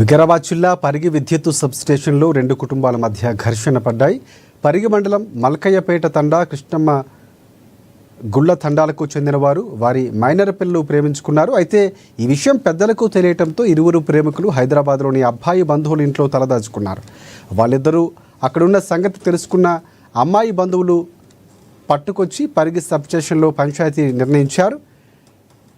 వికారాబాద్ జిల్లా పరిగి విద్యుత్ సబ్స్టేషన్లో రెండు కుటుంబాల మధ్య ఘర్షణ పడ్డాయి. పరిగి మండలం మల్కయ్యపేట తండా కృష్ణమ్మ గుళ్ళ తండాలకు చెందిన వారి మైనర్ పిల్లలు ప్రేమించుకున్నారు. అయితే ఈ విషయం పెద్దలకు తెలియటంతో ఇరువురు ప్రేమికులు హైదరాబాద్లోని అబ్బాయి బంధువుల ఇంట్లో తలదాచుకున్నారు. వాళ్ళిద్దరూ అక్కడున్న సంగతి తెలుసుకున్న అమ్మాయి బంధువులు పట్టుకొచ్చి పరిగి సబ్స్టేషన్లో పంచాయతీ నిర్ణయించారు.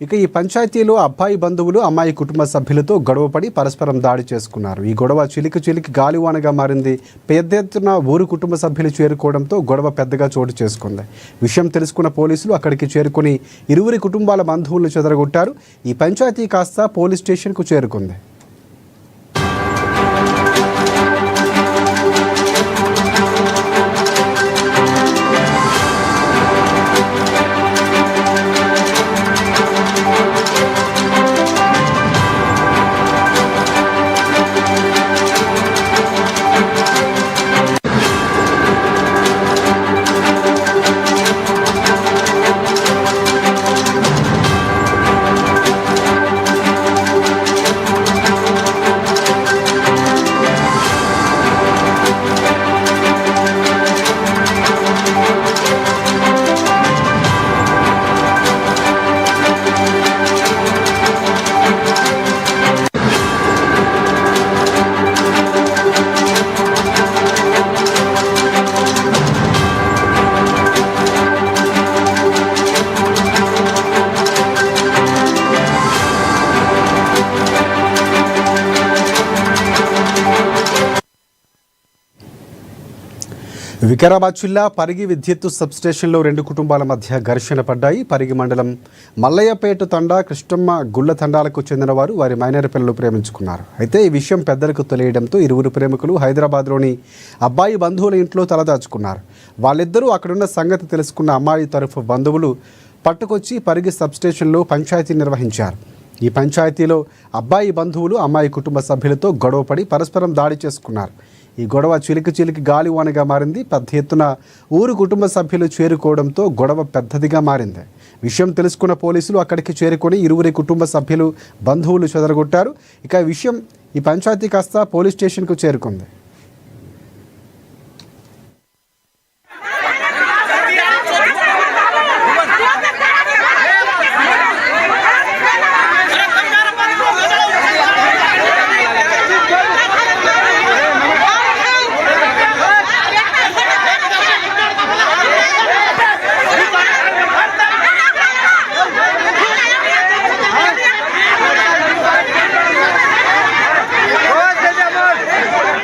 ఇక ఈ పంచాయతీలో అబ్బాయి బంధువులు అమ్మాయి కుటుంబ సభ్యులతో గొడవపడి పరస్పరం దాడి చేసుకున్నారు. ఈ గొడవ చిలికి గాలివానగా మారింది. పెద్ద ఎత్తున ఊరు కుటుంబ సభ్యులు చేరుకోవడంతో గొడవ పెద్దగా చోటు చేసుకుంది. విషయం తెలుసుకున్న పోలీసులు అక్కడికి చేరుకుని ఇరువురి కుటుంబాల బంధువులను చెదరగొట్టారు. ఈ పంచాయతీ కాస్త పోలీస్ స్టేషన్కు చేరుకుంది. వికారాబాద్ జిల్లా పరిగి విద్యుత్ సబ్స్టేషన్లో రెండు కుటుంబాల మధ్య ఘర్షణ పడ్డాయి. పరిగి మండలం మల్లయ్యపేట తండా కృష్ణమ్మ గుళ్ళ తండాలకు చెందిన వారి మైనర్ పిల్లలు ప్రేమించుకున్నారు. అయితే ఈ విషయం పెద్దలకు తెలియడంతో ఇరువురు ప్రేమికులు హైదరాబాద్లోని అబ్బాయి బంధువుల ఇంట్లో తలదాచుకున్నారు. వాళ్ళిద్దరూ అక్కడున్న సంగతి తెలుసుకున్న అమ్మాయి తరఫు బంధువులు పట్టుకొచ్చి పరిగి సబ్స్టేషన్లో పంచాయతీ నిర్వహించారు. ఈ పంచాయతీలో అబ్బాయి బంధువులు అమ్మాయి కుటుంబ సభ్యులతో గొడవపడి పరస్పరం దాడి చేసుకున్నారు. ఈ గొడవ చిలికి గాలివానగా మారింది. పెద్ద ఎత్తున ఊరు కుటుంబ సభ్యులు చేరుకోవడంతో గొడవ పెద్దదిగా మారింది. విషయం తెలుసుకున్న పోలీసులు అక్కడికి చేరుకొని ఇరువురి కుటుంబ సభ్యులు బంధువులు చెదరగొట్టారు. ఇక ఈ పంచాయతీ కాస్త పోలీస్ స్టేషన్కు చేరుకుంది.